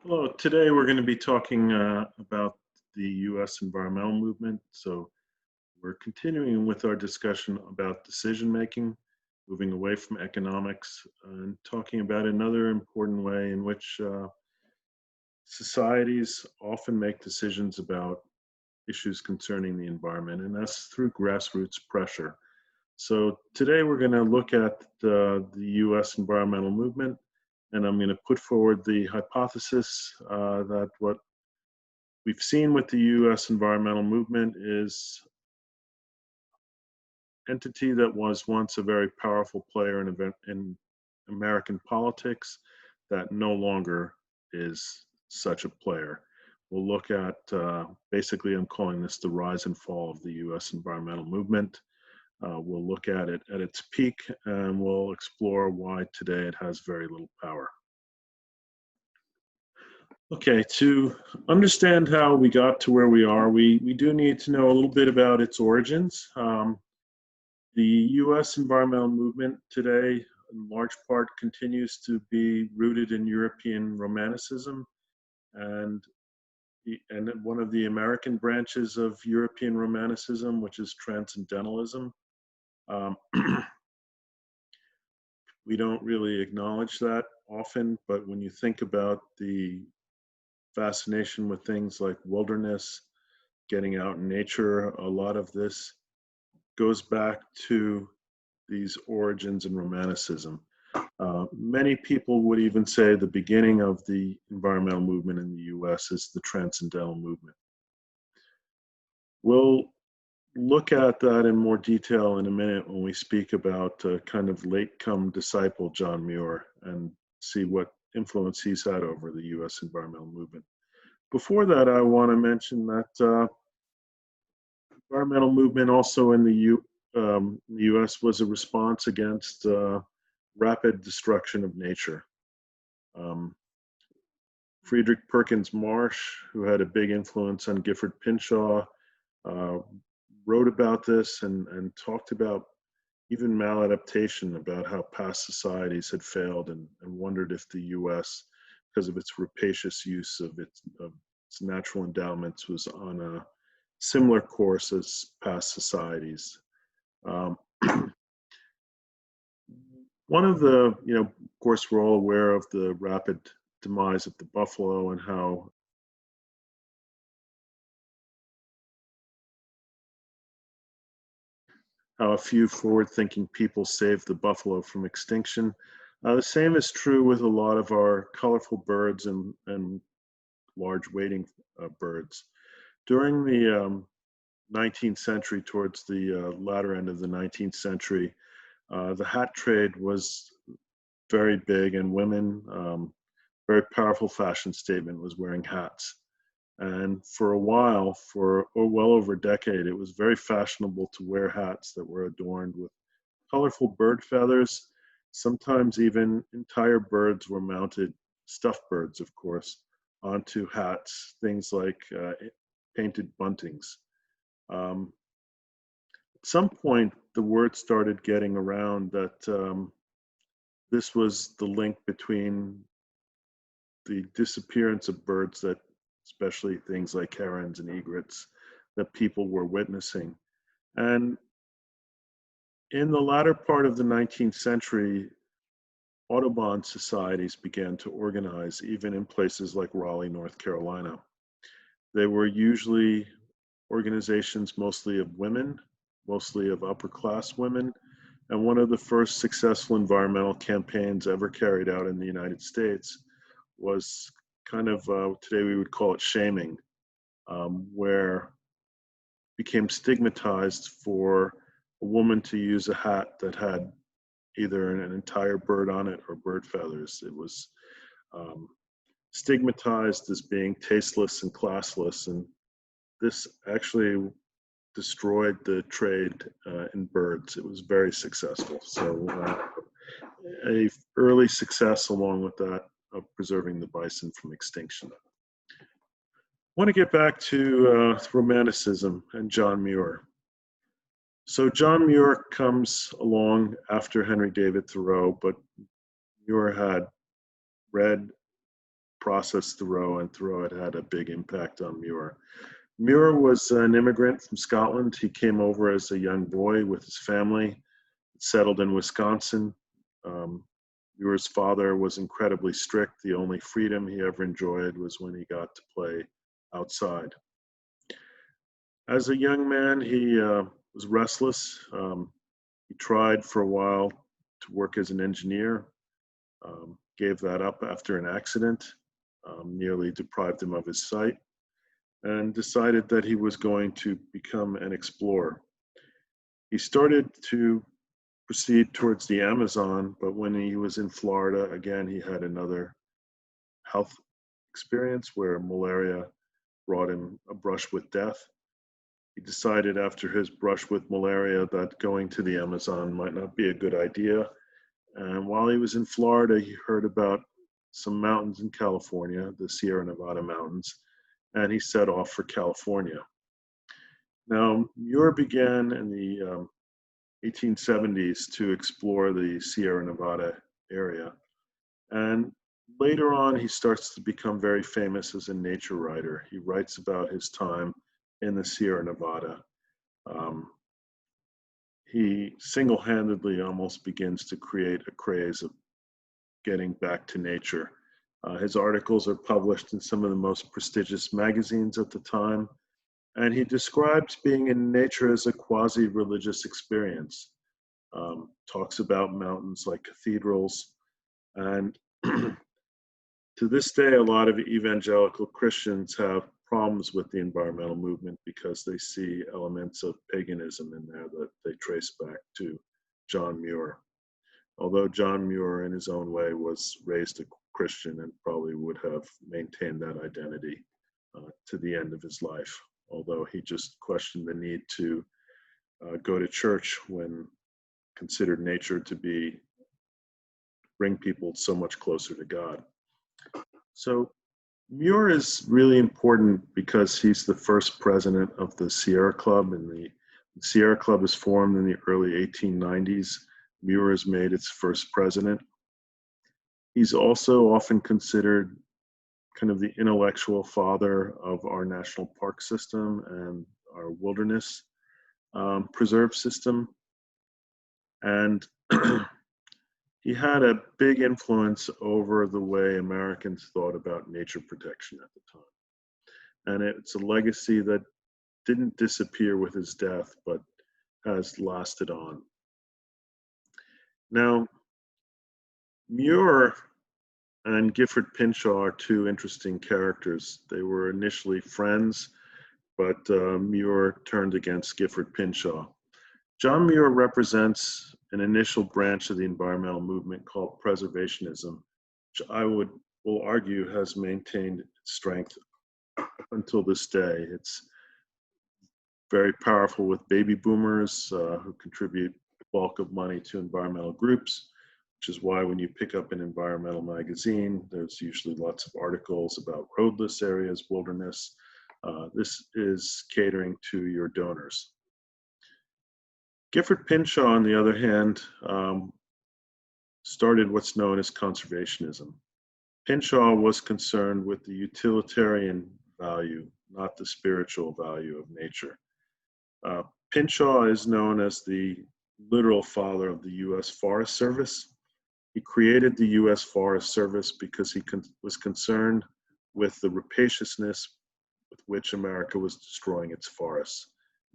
Hello, today we're going to be talking about the U.S. environmental movement. So, we're continuing with our discussion about decision making, moving away from economics, and talking about another important way in which societies often make decisions about issues concerning the environment, and that's through grassroots pressure. So, today we're going to look at the U.S. environmental movement, and I'm going to put forward the hypothesis that what we've seen with the U.S. environmental movement is entity that was once a very powerful player in American politics that no longer is such a player. We'll look at basically, I'm calling this the rise and fall of the U.S. environmental movement. We'll look at it at its peak and we'll explore why today it has very little power. Okay, to understand how we got to where we are, we do need to know a little bit about its origins. The US environmental movement today, in large part, continues to be rooted in European Romanticism, and, and one of the American branches of European Romanticism, which is Transcendentalism. Um, we don't really acknowledge that often, but when you think about the fascination with things like wilderness, getting out in nature, a lot of this goes back to these origins in Romanticism. Many people would even say the beginning of the environmental movement in the US is the Transcendental movement. We'll look at that in more detail in a minute when we speak about kind of late come disciple John Muir and see what influence he's had over the US environmental movement. Before that, I want to mention that environmental movement also in the U.S. was a response against rapid destruction of nature. Um, Friedrich Perkins Marsh, who had a big influence on Gifford Pinchot, uh, wrote about this and talked about even maladaptation, about how past societies had failed and wondered if the U.S., because of its rapacious use of its natural endowments, was on a similar course as past societies. Um, One of the, of course, we're all aware of the rapid demise of the buffalo and how a few forward-thinking people saved the buffalo from extinction. The same is true with a lot of our colorful birds and large wading birds. During the 19th century, towards the latter end of the 19th century, the hat trade was very big, and women, very powerful fashion statement was wearing hats. And for a while, for well over a decade, it was very fashionable to wear hats that were adorned with colorful bird feathers. Sometimes even entire birds were mounted, stuffed birds, of course, onto hats, things like painted buntings. Um, at some point, the word started getting around that this was the link between the disappearance of birds, that especially things like herons and egrets, that people were witnessing. And in the latter part of the 19th century, Audubon societies began to organize, even in places like Raleigh, North Carolina. They were usually organizations mostly of women, mostly of upper class women. And one of the first successful environmental campaigns ever carried out in the United States was kind of, today we would call it shaming, where it became stigmatized for a woman to use a hat that had either an entire bird on it or bird feathers. It was um, stigmatized as being tasteless and classless, and this actually destroyed the trade in birds. It was very successful. So a early success along with that of preserving the bison from extinction. I want to get back to Romanticism and John Muir. So John Muir comes along after Henry David Thoreau, but Muir had read process Thoreau, and Thoreau had a big impact on Muir. Muir was an immigrant from Scotland. He came over as a young boy with his family, settled in Wisconsin. Um, Muir's father was incredibly strict. The only freedom he ever enjoyed was when he got to play outside. As a young man, he was restless. He tried for a while to work as an engineer, gave that up after an accident, nearly deprived him of his sight, and decided that he was going to become an explorer. He started to proceed towards the Amazon, but when he was in Florida, again, he had another health experience where malaria brought him a brush with death. He decided after his brush with malaria that going to the Amazon might not be a good idea. And while he was in Florida, he heard about some mountains in California, the Sierra Nevada mountains, and he set off for California. Now, Muir began in the 1870s to explore the Sierra Nevada area. And later on, he starts to become very famous as a nature writer. He writes about his time in the Sierra Nevada. He single-handedly almost begins to create a craze of getting back to nature. His articles are published in some of the most prestigious magazines at the time, and he describes being in nature as a quasi-religious experience. Talks about mountains like cathedrals, and to this day, a lot of evangelical Christians have problems with the environmental movement because they see elements of paganism in there that they trace back to John Muir. Although John Muir, in his own way, was raised a Christian and probably would have maintained that identity to the end of his life, although he just questioned the need to go to church when considered nature to bring people so much closer to God. So Muir is really important because he's the first president of the Sierra Club, and the Sierra Club was formed in the early 1890s. Muir is made its first president. He's also often considered kind of the intellectual father of our national park system and our wilderness preserve system. And he had a big influence over the way Americans thought about nature protection at the time. And it's a legacy that didn't disappear with his death, but has lasted on. Now, Muir and Gifford Pinchot are two interesting characters. They were initially friends, but Muir turned against Gifford Pinchot. John Muir represents an initial branch of the environmental movement called preservationism, which I will argue has maintained its strength until this day. It's very powerful with baby boomers who contribute the bulk of money to environmental groups, which is why when you pick up an environmental magazine, there's usually lots of articles about roadless areas, wilderness. This is catering to your donors. Gifford Pinchot, on the other hand, started what's known as conservationism. Pinchot was concerned with the utilitarian value, not the spiritual value of nature. Pinchot is known as the literal father of the U.S. Forest Service. He created the U.S. Forest Service because he was concerned with the rapaciousness with which America was destroying its forests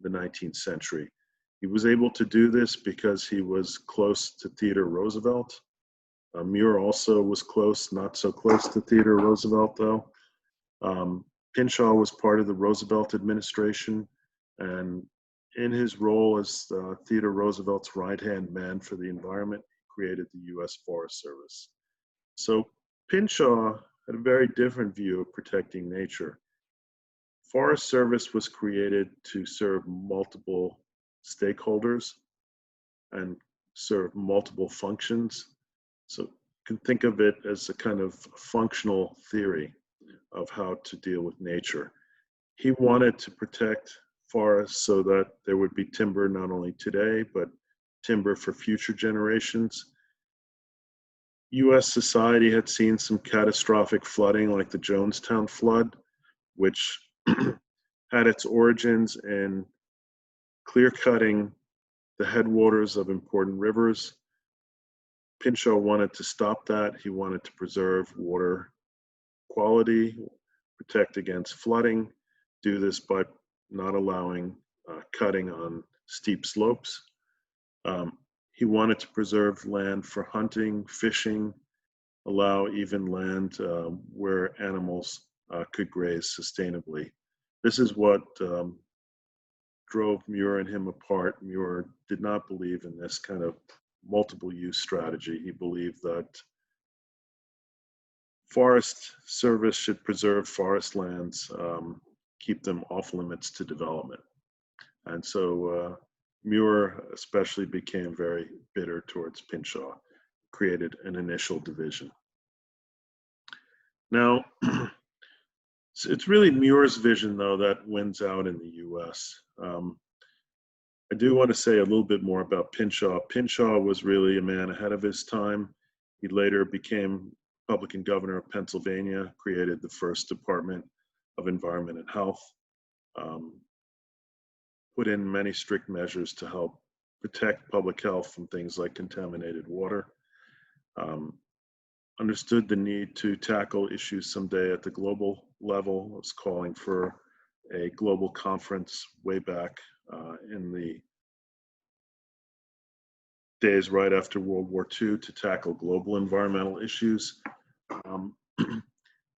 in the 19th century. He was able to do this because he was close to Theodore Roosevelt. Muir also was close, not so close to Theodore Roosevelt though. Pinchot was part of the Roosevelt administration, and in his role as Theodore Roosevelt's right-hand man for the environment, he created the U.S. Forest Service. So Pinchot had a very different view of protecting nature. Forest Service was created to serve multiple stakeholders and serve multiple functions. So you can think of it as a kind of functional theory of how to deal with nature. He wanted to protect forests so that there would be timber not only today, but timber for future generations. US society had seen some catastrophic flooding like the Jonestown flood, which had its origins in clear cutting the headwaters of important rivers. Pinchot wanted to stop that. He wanted to preserve water quality, protect against flooding, do this by not allowing cutting on steep slopes. He wanted to preserve land for hunting, fishing, allow even land where animals could graze sustainably. This is what drove Muir and him apart. Muir did not believe in this kind of multiple use strategy. He believed that Forest Service should preserve forest lands, keep them off limits to development. And so Muir especially became very bitter towards Pinchot, created an initial division. Now, it's really Muir's vision, though, that wins out in the US. I do want to say a little bit more about Pinchot. Pinchot was really a man ahead of his time. He later became Republican governor of Pennsylvania, created the first Department of Environment and Health, put in many strict measures to help protect public health from things like contaminated water, understood the need to tackle issues someday at the global level, was calling for a global conference way back in the days right after World War II to tackle global environmental issues. In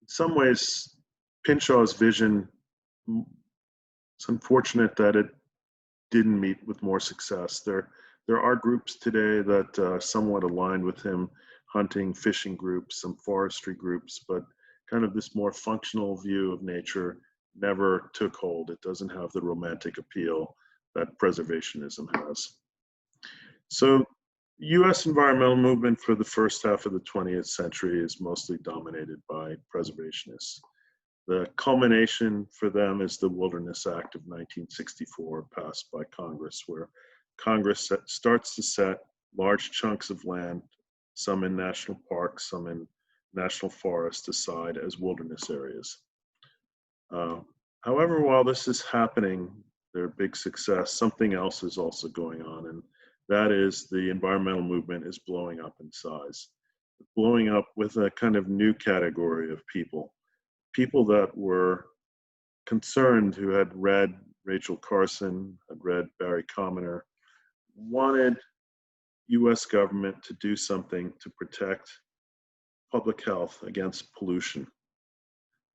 some ways, Pinchot's vision, it's unfortunate that it didn't meet with more success. There are groups today that somewhat aligned with him, hunting, fishing groups, some forestry groups, but kind of this more functional view of nature never took hold. It doesn't have the romantic appeal that preservationism has. So US environmental movement for the first half of the 20th century is mostly dominated by preservationists. The culmination for them is the Wilderness Act of 1964, passed by Congress, where Congress starts to set large chunks of land, some in national parks, some in national forests, aside as wilderness areas. However, while this is happening, their big success, something else is also going on, and that is the environmental movement is blowing up in size, blowing up with a kind of new category of people that were concerned, who had read Rachel Carson, had read Barry Commoner, wanted US government to do something to protect public health against pollution,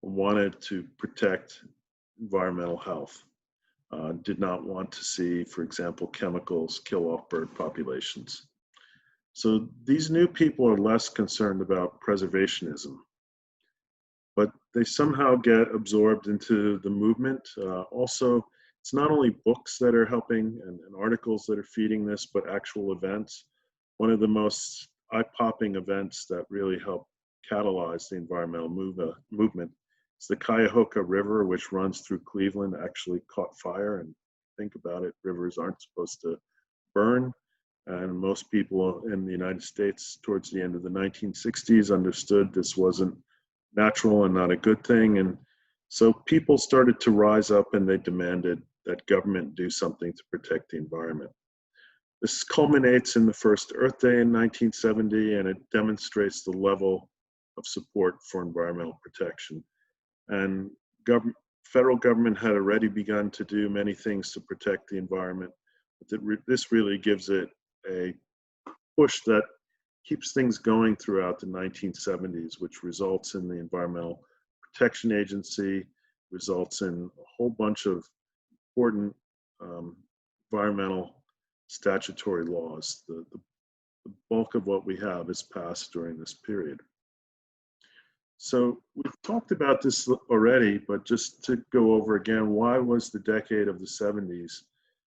wanted to protect environmental health, did not want to see, for example, chemicals kill off bird populations. So these new people are less concerned about preservationism, but they somehow get absorbed into the movement. Also, it's not only books that are helping and articles that are feeding this, but actual events. One of the most eye-popping events that really helped catalyze the environmental movement is the Cuyahoga River, which runs through Cleveland, actually caught fire. And think about it, rivers aren't supposed to burn. And most people in the United States towards the end of the 1960s understood this wasn't natural and not a good thing. And so people started to rise up and they demanded that government do something to protect the environment. This culminates in the first Earth Day in 1970, and it demonstrates the level of support for environmental protection. And federal government had already begun to do many things to protect the environment, but this really gives it a push that keeps things going throughout the 1970s, which results in the Environmental Protection Agency, results in a whole bunch of important environmental statutory laws. The bulk of what we have is passed during this period. So we've talked about this already, but just to go over again, why was the decade of the 70s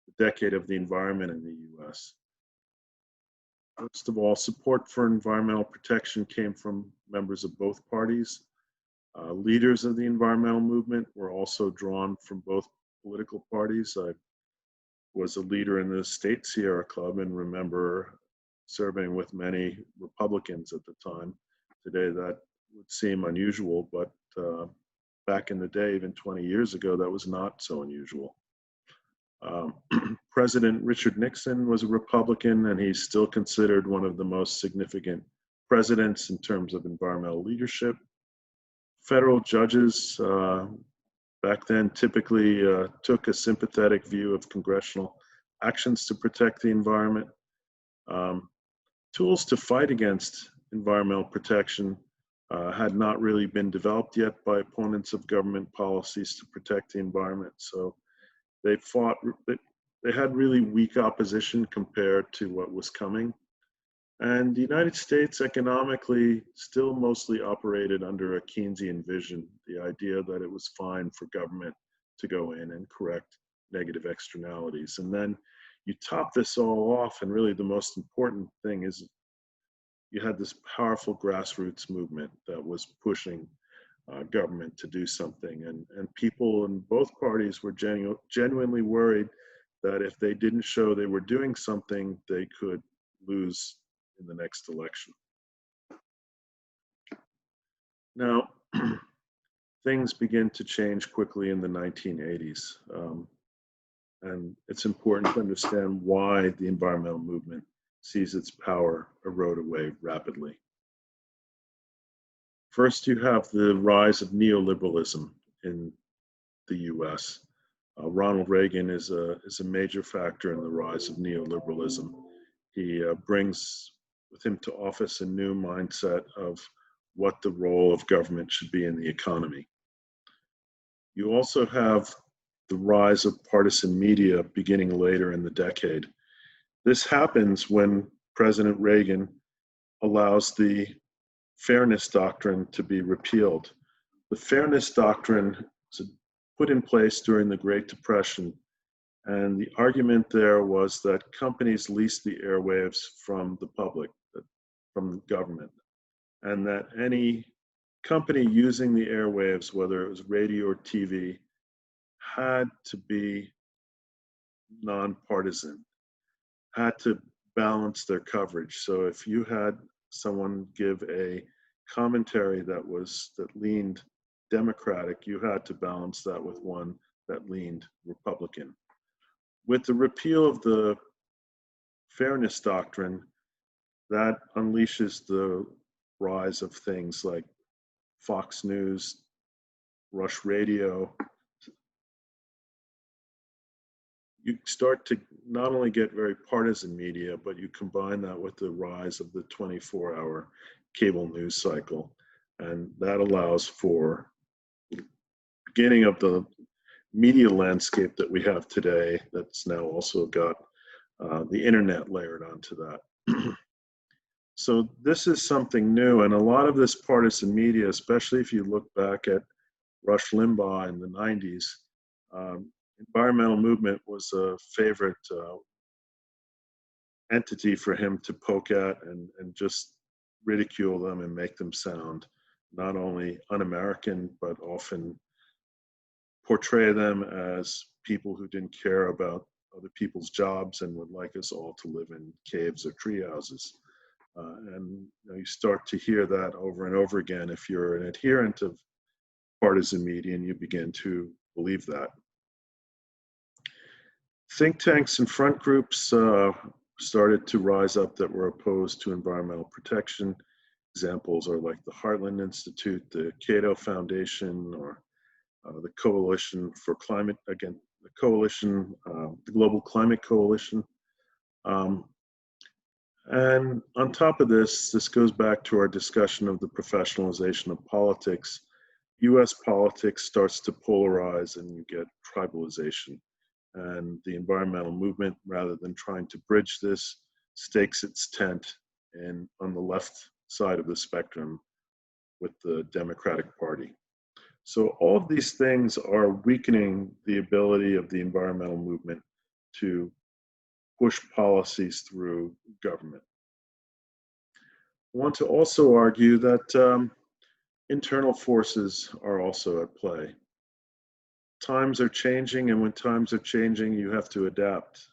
the decade of the environment in the US? First of all, support for environmental protection came from members of both parties. Leaders of the environmental movement were also drawn from both political parties. I was a leader in the State Sierra Club and remember serving with many Republicans at the time. Today, that would seem unusual, but back in the day, even 20 years ago, that was not so unusual. Um, President Richard Nixon was a Republican, and he's still considered one of the most significant presidents in terms of environmental leadership. Federal judges back then typically took a sympathetic view of congressional actions to protect the environment. Um, Tools to fight against environmental protection had not really been developed yet by opponents of government policies to protect the environment. So they fought, they had really weak opposition compared to what was coming. And the United States economically still mostly operated under a Keynesian vision, the idea that it was fine for government to go in and correct negative externalities. And then you top this all off, and really the most important thing is you had this powerful grassroots movement that was pushing government to do something. And people in both parties were genuinely worried that if they didn't show they were doing something, they could lose in the next election. Now, things begin to change quickly in the 1980s. And it's important to understand why the environmental movement sees its power erode away rapidly. First, you have the rise of neoliberalism in the US. Ronald Reagan is a major factor in the rise of neoliberalism. He brings with him to office a new mindset of what the role of government should be in the economy. You also have the rise of partisan media beginning later in the decade. This happens when President Reagan allows the Fairness Doctrine to be repealed. The Fairness Doctrine was put in place during the Great Depression, and the argument there was that companies leased the airwaves from the public, from the government, and that any company using the airwaves, whether it was radio or TV, had to be nonpartisan, had to balance their coverage. So if you had someone give a commentary that leaned Democratic, you had to balance that with one that leaned Republican. With the repeal of the Fairness Doctrine, that unleashes the rise of things like Fox News, Rush Radio. You start to not only get very partisan media, but you combine that with the rise of the 24-hour cable news cycle. And that allows for the beginning of the media landscape that we have today that's now also got the internet layered onto that. So this is something new, and a lot of this partisan media, especially if you look back at Rush Limbaugh in the 90s, environmental movement was a favorite entity for him to poke at and just ridicule them and make them sound not only un-American, but often portray them as people who didn't care about other people's jobs and would like us all to live in caves or tree houses. And you start to hear that over and over again if you're an adherent of partisan media, and you begin to believe that. Think tanks and front groups started to rise up that were opposed to environmental protection. Examples are like the Heartland Institute, the Cato Foundation, or the Coalition for Climate, again, the coalition, the Global Climate Coalition. And on top of this goes back to our discussion of the professionalization of politics. US politics starts to polarize and you get tribalization. And the environmental movement, rather than trying to bridge this, stakes its tent on the left side of the spectrum with the Democratic Party. So all of these things are weakening the ability of the environmental movement to push policies through government. I want to also argue that internal forces are also at play. Times are changing, and when times are changing, you have to adapt.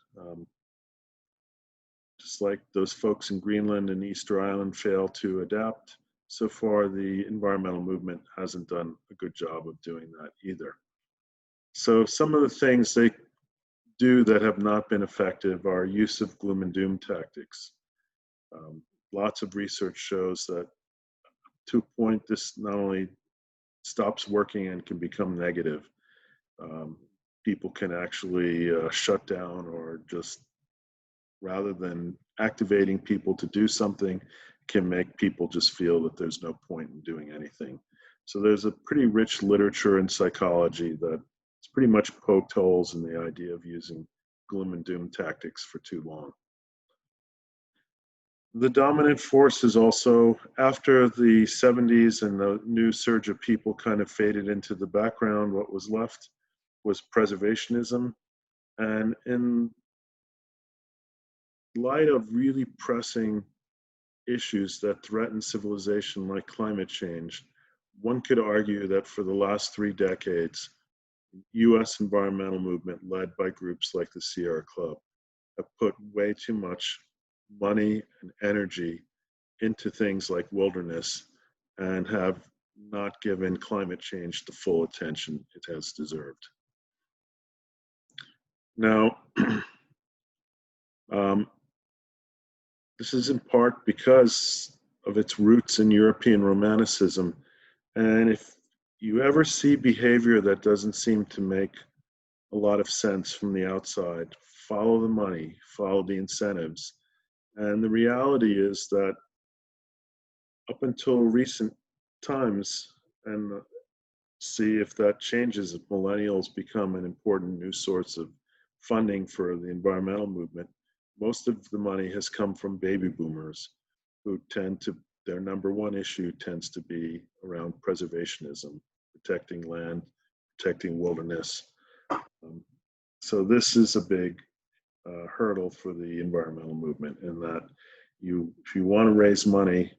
Just like those folks in Greenland and Easter Island fail to adapt, so far the environmental movement hasn't done a good job of doing that either. So some of the things they do that have not been effective are use of gloom and doom tactics. Lots of research shows that to a point this not only stops working and can become negative. People can actually shut down, or just rather than activating people to do something, can make people just feel that there's no point in doing anything. So there's a pretty rich literature in psychology that it's pretty much poked holes in the idea of using gloom and doom tactics for too long. The dominant force is also, after the 70s and the new surge of people kind of faded into the background, what was left was preservationism. And in light of really pressing issues that threaten civilization like climate change, one could argue that for the last 3 decades, US environmental movement led by groups like the Sierra Club have put way too much money and energy into things like wilderness and have not given climate change the full attention it has deserved. Now, this is in part because of its roots in European Romanticism. And if you ever see behavior that doesn't seem to make a lot of sense from the outside, follow the money, follow the incentives. And the reality is that up until recent times, and see if that changes, if millennials become an important new source of funding for the environmental movement, most of the money has come from baby boomers who tend to, their number one issue tends to be around preservationism, protecting land, protecting wilderness. So this is a big hurdle for the environmental movement, in that if you want to raise money,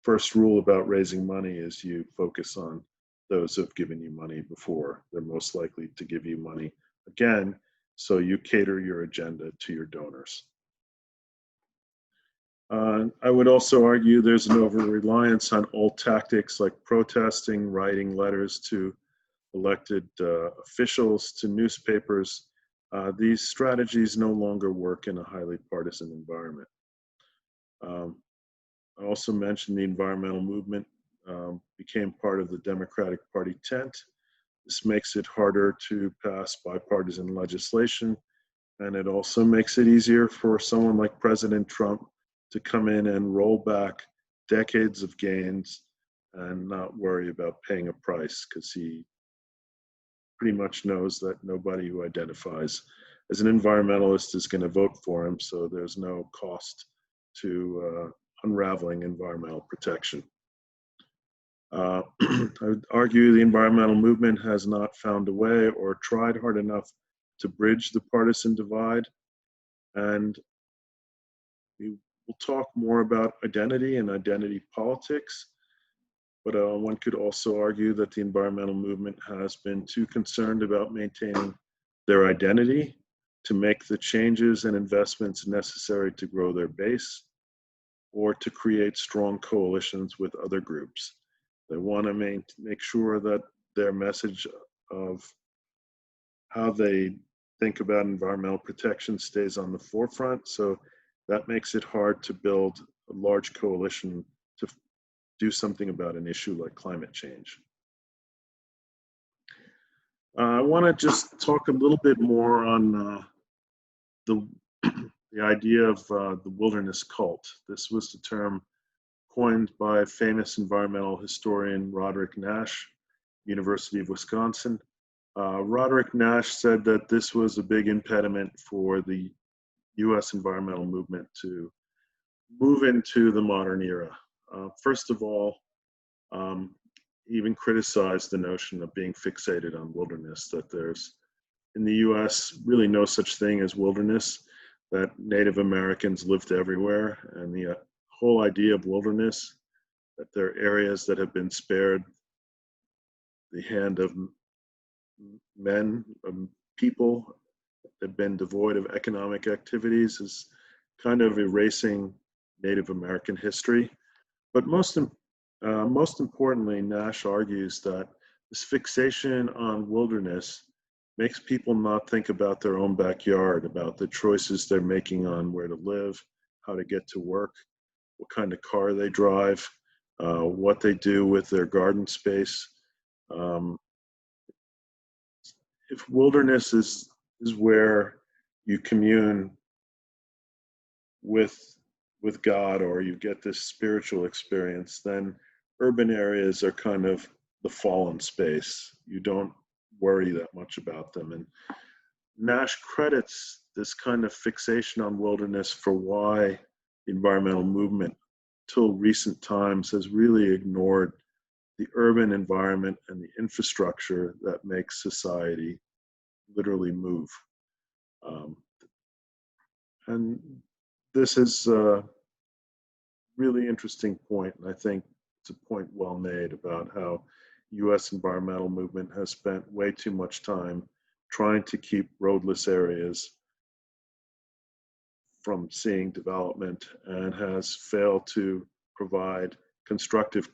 first rule about raising money is you focus on those who've given you money before. They're most likely to give you money again, so you cater your agenda to your donors. I would also argue there's an over-reliance on old tactics like protesting, writing letters to elected officials, to newspapers. These strategies no longer work in a highly partisan environment. I also mentioned the environmental movement became part of the Democratic Party tent. This makes it harder to pass bipartisan legislation, and it also makes it easier for someone like President Trump to come in and roll back decades of gains and not worry about paying a price, because he pretty much knows that nobody who identifies as an environmentalist is going to vote for him, so there's no cost to unraveling environmental protection. I would argue the environmental movement has not found a way or tried hard enough to bridge the partisan divide. And we will talk more about identity and identity politics, but one could also argue that the environmental movement has been too concerned about maintaining their identity to make the changes and investments necessary to grow their base or to create strong coalitions with other groups. They want to make sure that their message of how they think about environmental protection stays on the forefront. So that makes it hard to build a large coalition to do something about an issue like climate change. I want to just talk a little bit more on the idea of the wilderness cult. This was the term coined by famous environmental historian Roderick Nash, University of Wisconsin. Roderick Nash said that this was a big impediment for the US environmental movement to move into the modern era. First of all, he even criticized the notion of being fixated on wilderness, that there's, in the US, really no such thing as wilderness, that Native Americans lived everywhere, and the whole idea of wilderness, that there are areas that have been spared the hand of men, people, that have been devoid of economic activities, is kind of erasing Native American history. But most importantly, Nash argues that this fixation on wilderness makes people not think about their own backyard, about the choices they're making on where to live, how to get to work, what kind of car they drive, what they do with their garden space. Um, if wilderness is where you commune with with God, or you get this spiritual experience, then urban areas are kind of the fallen space. You don't worry that much about them. And Nash credits this kind of fixation on wilderness for why the environmental movement, till recent times, has really ignored the urban environment and the infrastructure that makes society literally move. Um, and this is a really interesting point, and I think it's a point well made about how U.S. environmental movement has spent way too much time trying to keep roadless areas from seeing development, and has failed to provide constructive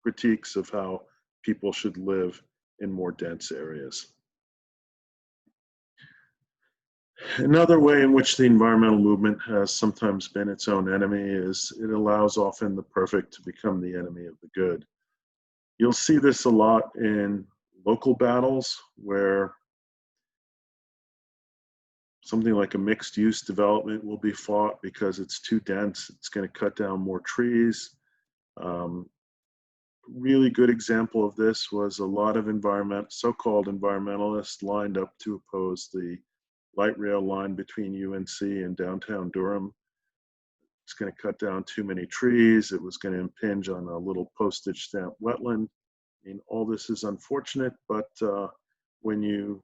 critiques of how people should live in more dense areas. Another way in which the environmental movement has sometimes been its own enemy is it allows often the perfect to become the enemy of the good. You'll see this a lot in local battles where something like a mixed use development will be fought because it's too dense, it's going to cut down more trees. Really good example of this was a lot of so-called environmentalists lined up to oppose the light rail line between UNC and downtown Durham. It's going to cut down too many trees. It was going to impinge on a little postage stamp wetland. I mean, all this is unfortunate, but when you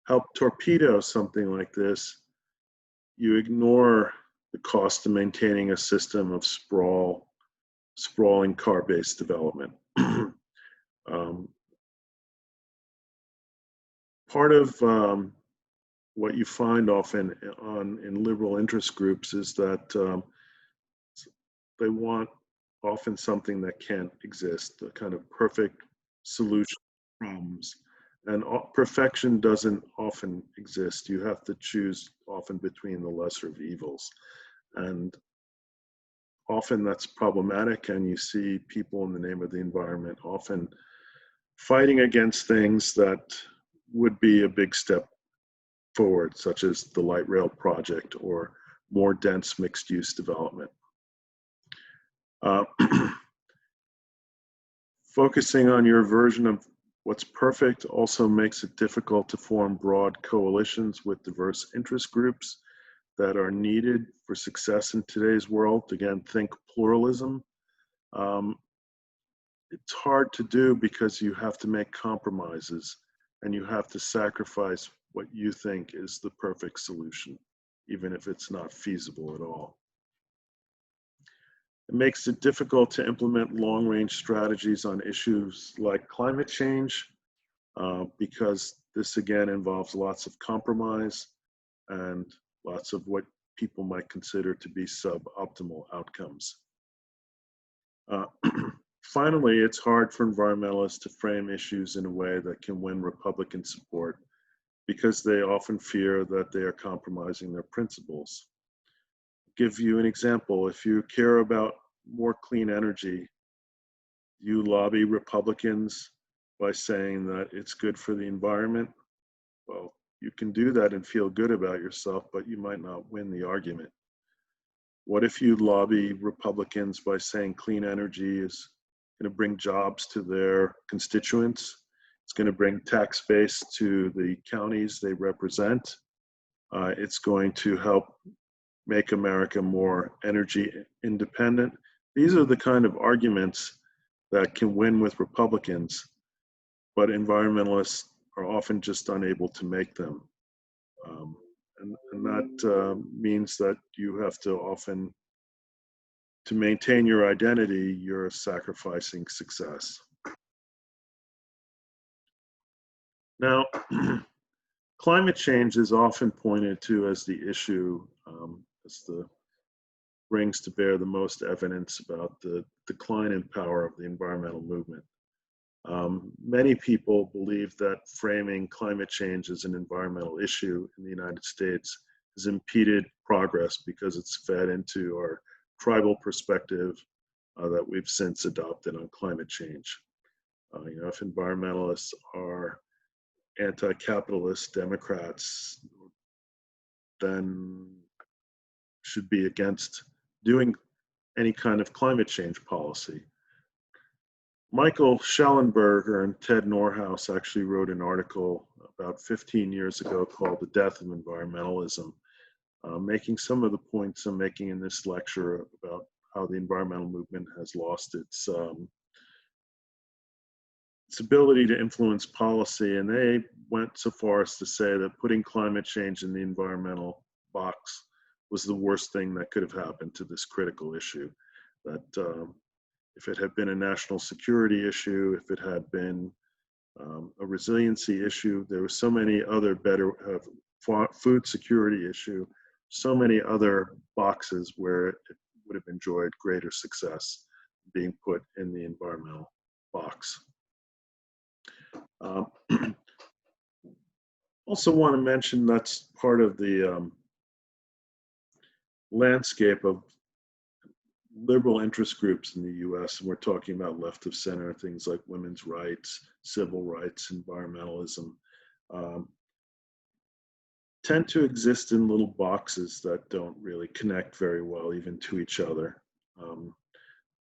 help torpedo something like this, you ignore the cost of maintaining a system of sprawling car-based development. Part of what you find often in liberal interest groups is that they want often something that can't exist, a kind of perfect solution to problems. And perfection doesn't often exist. You have to choose often between the lesser of evils. And often that's problematic, and you see people in the name of the environment often fighting against things that would be a big step forward, such as the light rail project or more dense mixed use development. Focusing on your version of what's perfect also makes it difficult to form broad coalitions with diverse interest groups that are needed for success in today's world. Again, think pluralism. It's hard to do because you have to make compromises and you have to sacrifice what you think is the perfect solution, even if it's not feasible at all. It makes it difficult to implement long-range strategies on issues like climate change because this again involves lots of compromise and lots of what people might consider to be suboptimal outcomes. Finally, it's hard for environmentalists to frame issues in a way that can win Republican support because they often fear that they are compromising their principles. Give you an example. If you care about more clean energy, you lobby Republicans by saying that it's good for the environment. Well, you can do that and feel good about yourself, but you might not win the argument. What if you lobby Republicans by saying clean energy is going to bring jobs to their constituents? It's going to bring tax base to the counties they represent. It's going to help make America more energy independent. These are the kind of arguments that can win with Republicans, but environmentalists are often just unable to make them. And that means that you have to often, to maintain your identity, you're sacrificing success. Now, climate change is often pointed to as the issue brings to bear the most evidence about the decline in power of the environmental movement. Many people believe that framing climate change as an environmental issue in the United States has impeded progress because it's fed into our tribal perspective that we've since adopted on climate change. If environmentalists are anti-capitalist Democrats, then should be against doing any kind of climate change policy. Michael Schellenberger and Ted Norhaus actually wrote an article about 15 years ago called The Death of Environmentalism, making some of the points I'm making in this lecture about how the environmental movement has lost its ability to influence policy. And they went so far as to say that putting climate change in the environmental box was the worst thing that could have happened to this critical issue. That if it had been a national security issue, if it had been a resiliency issue, there were so many other better food security issue, so many other boxes where it would have enjoyed greater success being put in the environmental box. Also want to mention that's part of the landscape of liberal interest groups in the US, and we're talking about left of center, things like women's rights, civil rights, environmentalism, tend to exist in little boxes that don't really connect very well even to each other,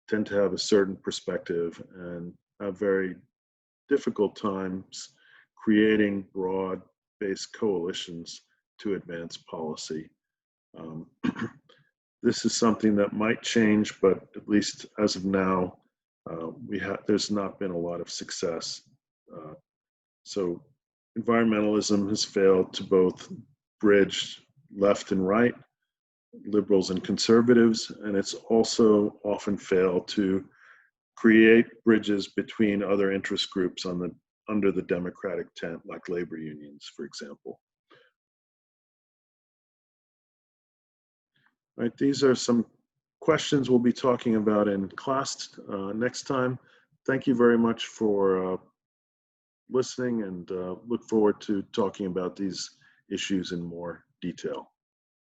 tend to have a certain perspective and have very difficult times creating broad-based coalitions to advance policy. This is something that might change, but at least as of now, there's not been a lot of success. So environmentalism has failed to both bridge left and right, liberals and conservatives, and it's also often failed to create bridges between other interest groups under the democratic tent, like labor unions, for example. All right, these are some questions we'll be talking about in class next time. Thank you very much for listening, and look forward to talking about these issues in more detail.